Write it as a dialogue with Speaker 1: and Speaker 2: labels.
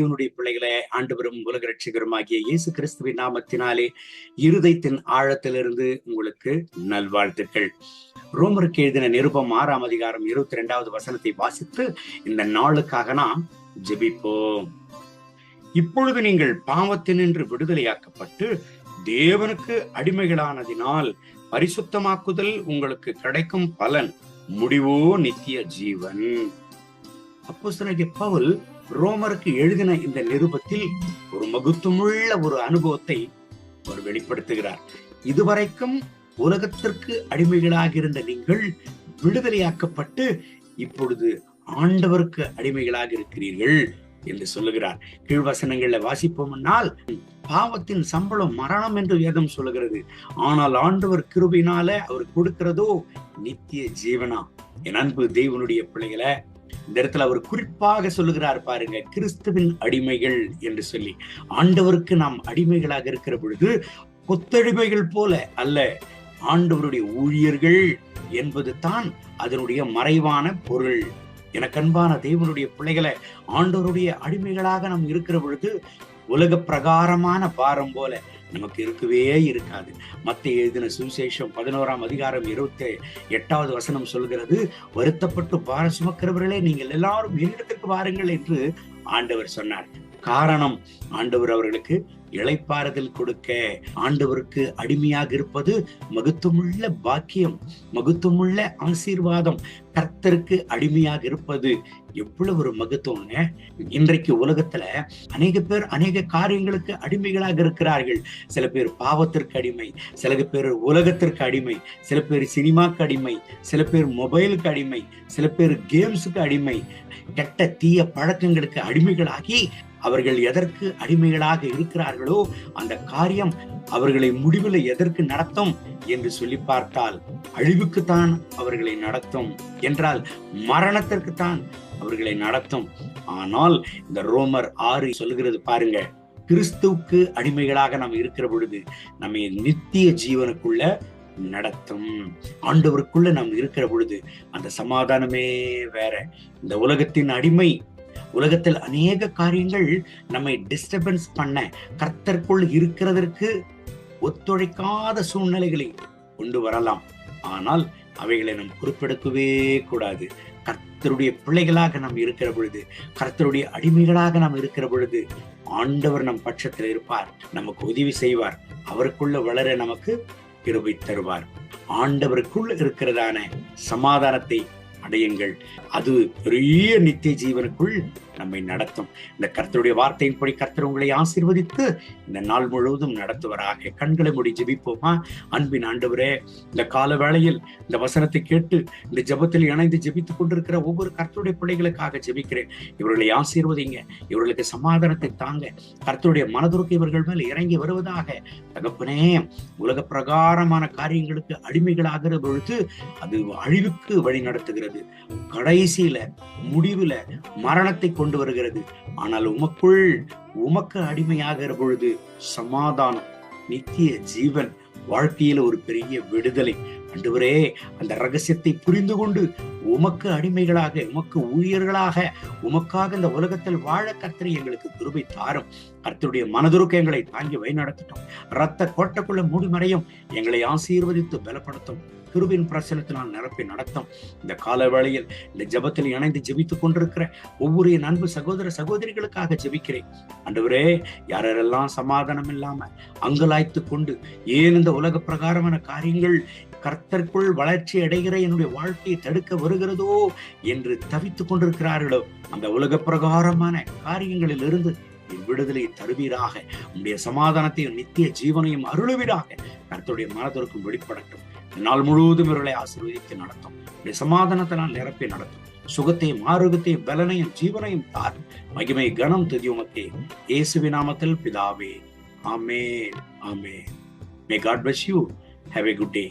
Speaker 1: தேவனுடைய பிள்ளைகளே, ஆண்டவரும் உலக ரட்சகருமாகிய இயேசு கிறிஸ்துவின் நாமத்தினாலே இருதயத்தின் ஆழத்திலிருந்து உங்களுக்கு நல்வாழ்த்துக்கள். ரோமருக்கு எழுதின நிருபம் 6ஆம் அதிகாரம் 22வது வசனத்தை வாசித்து இந்த நாளுக்காக நாம் ஜெபிப்போம். இப்பொழுது நீங்கள் பாவத்தினின்று விடுதலையாக்கப்பட்டு தேவனுக்கு அடிமைகளானதினால் பரிசுத்தமாக்குதல் உங்களுக்கு கிடைக்கும் பலன் முடிவோ நித்திய ஜீவன். அப்போஸ்தலனாகிய பவுல் ரோமருக்கு எழுதின இந்த நிருபத்தில் ஒரு மகத்துவமுள்ள ஒரு அனுபவத்தை அவர் வெளிப்படுத்துகிறார். இதுவரைக்கும் உலகத்திற்கு அடிமைகளாக இருந்த நீங்கள் விடுதலையாக்கப்பட்டு இப்பொழுது ஆண்டவருக்கு அடிமைகளாக இருக்கிறீர்கள் என்று சொல்லுகிறார். கீழ்வசனங்கள்ல வாசிப்போம்னால், பாவத்தின் சம்பளம் மரணம் என்று வேதம் சொல்லுகிறது. ஆனால் ஆண்டவர் கிருபையினால அவர் கொடுக்கிறதோ நித்திய ஜீவனா. என் அன்பு தேவனுடைய பிள்ளைகளை, இந்த இடத்துல அவர் குறிப்பாக சொல்லுகிறார் பாருங்க, கிறிஸ்துவின் அடிமைகள் என்று சொல்லி. ஆண்டவருக்கு நாம் அடிமைகளாக இருக்கிற பொழுது கொத்தடிமைகள் போல அல்ல, ஆண்டவருடைய ஊழியர்கள் என்பது தான் அதனுடைய மறைவான பொருள். எனக்கு அன்பான தேவனுடைய பிள்ளைகளை, ஆண்டவருடைய அடிமைகளாக நாம் இருக்கிற பொழுது உலக பிரகாரமான பாரம் போல நமக்கு இருக்கவே இருக்காது. மத்தேயு எழுதின சுவிசேஷம் 11ஆம் அதிகாரம் 28வது வசனம் சொல்கிறது, வருத்தப்பட்டு பாரம் சுமக்கிறவர்களே நீங்கள் எல்லாரும் என்னிடத்திற்கு வாருங்கள் என்று ஆண்டவர் சொன்னார். காரணம், ஆண்டவர் அவர்களுக்கு இளைப்பாறுதல் கொடுக்க. ஆண்டவருக்கு அடிமையாக இருப்பது மகத்துவமுள்ள பாக்கியம், மகத்துவமுள்ள ஆசீர்வாதம். கர்த்தருக்கு அடிமையாக இருப்பது எவ்வளவு ஒரு மகத்துவங்க. இன்றைக்கு உலகத்துல அநேக பேர் அநேக காரியங்களுக்கு அடிமைகளாக இருக்கிறார்கள். சில பேர் பாவத்திற்கு அடிமை, சில பேர் உலகத்திற்கு அடிமை, சில பேர் சினிமாக்கு அடிமை, சில பேர் மொபைலுக்கு அடிமை, சில பேர் கேம்ஸுக்கு அடிமை. கெட்ட தீய பழக்கங்களுக்கு அடிமைகளாகி அவர்கள் எதற்கு அடிமைகளாக இருக்கிறார்களோ அந்த காரியம் அவர்களை முடிவில் எதற்கு நடத்தும் என்று சொல்லி பார்த்தால் அழிவுக்குத்தான் அவர்களை நடத்தும், என்றால் மரணத்திற்குத்தான் அவர்களை நடத்தும். ஆனால் இந்த ரோமர் 6 சொல்லுகிறது பாருங்க, கிறிஸ்துவுக்கு அடிமைகளாக நாம் இருக்கிற பொழுது நம்மை நித்திய ஜீவனுக்குள்ள நடத்தும். ஆண்டவருக்குள்ள நாம் இருக்கிற பொழுது அந்த சமாதானமே வேற. இந்த உலகத்தின் அடிமை, உலகத்தில் அநேக காரியங்கள் நம்மை டிஸ்டர்பன்ஸ் பண்ண, கர்த்தருக்குள் இருக்கிறதற்கு ஒத்துழைக்காத சூழ்நிலைகளை கொண்டு வரலாம். ஆனால் அவைகளை நாம் குறிப்பிடவே கூடாது. கர்த்தருடைய பிள்ளைகளாக நாம் இருக்கிற பொழுது, கர்த்தருடைய அடிமைகளாக நாம் இருக்கிற பொழுது ஆண்டவர் நம் பட்சத்தில் இருப்பார், நமக்கு உதவி செய்வார், அவருக்குள்ள வளர நமக்கு கிருபை தருவார். ஆண்டவருக்குள்ள இருக்கிறதான சமாதானத்தை அடையுங்கள். அது பெரிய நித்திய ஜீவனுக்குள் நம்மை நடத்தும். இந்த கர்த்தருடைய வார்த்தையின்படி கர்த்தர் உங்களை ஆசீர்வதித்து இந்த நாள் முழுவதும் நடத்துவராக. கண்களை மூடி ஜெபிப்போமா? அன்பின் ஆண்டவரே, இந்த கால வேளையில் இந்த வசனத்தை கேட்டு இந்த ஜெபத்தில் இணைந்து ஜெபித்துக் கொண்டிருக்கிற ஒவ்வொரு கர்த்தருடைய பிள்ளைகளுக்காக ஜெபிக்கிறேன். இவர்களை ஆசீர்வதிங்க, இவர்களுக்கு சமாதானத்தை தாங்க. கர்த்தருடைய மனதுருக்கு இவர்கள் மேல் இறங்கி வருவதாக. தகப்பனே, உலக பிரகாரமான காரியங்களுக்கு அடிமைகளாகிற பொழுது அது அழிவுக்கு வழி நடத்துகிறது, கடைசியில முடிவுல மரணத்தை கொண்டு வருகிறது. ஆனால் உமக்கு அடிமையாகிற பொழுது சமாதானம், நித்திய ஜீவன், வாழ்க்கையில ஒரு பெரிய விடுதலை. ஆண்டவரே, அந்த ரகசியத்தை புரிந்து கொண்டு உமக்கு அடிமைகளாக, உமக்கு ஊழியர்களாக, உமக்காக இந்த உலகத்தில் வாழ கர்த்தர் எங்களுக்கு கிருபை தாரும். கர்த்தருடைய மனதுருக்கு எங்களை தாங்கி வழிநடத்தட்டும். இரத்த கோட்டைக்குள்ள மூடிமறையும், எங்களை ஆசீர்வதித்து பலப்படுத்தும். கிருபின் பிரசனத்தினால் நிரப்பி நடத்தும். இந்த கால வேளையில் இந்த ஜெபத்தில் இணைந்து ஜெபித்துக் கொண்டிருக்கிற ஒவ்வொரு என் அன்பு சகோதர சகோதரிகளுக்காக ஜெபிக்கிறேன். ஆண்டவரே, யாரெல்லாம் சமாதானம் இல்லாம அங்கலாய்த்து கொண்டு ஏன் இந்த உலக பிரகாரமான காரியங்கள் கர்த்தருக்குள் வளர்ச்சி அடைகிற என்னுடைய வாழ்க்கையை தடுக்க வருகிறதோ என்று தவித்துக் கொண்டிருக்கிறார்களோ, அந்த உலக பிரகாரமான காரியங்களில் இருந்து விடுதலை தருவீராக. உங்களுடைய சமாதானத்தையும் நித்திய ஜீவனையும் அருளுவீராக. கர்த்தருடைய மனதிற்கும் வெளிப்படட்டும். நாள் முழுவதும் இவர்களை ஆசீர்வதித்து நடத்தும். சமாதானத்தினால் நிரப்பி நடத்தும். சுகத்தையும் ஆரோக்கியத்தையும் பலனையும் ஜீவனையும் தார். மகிமை கனம் துதி உமக்கே, இயேசுவின் நாமத்தில் பிதாவே. ஆமென், ஆமென். May God bless you. Have a good day.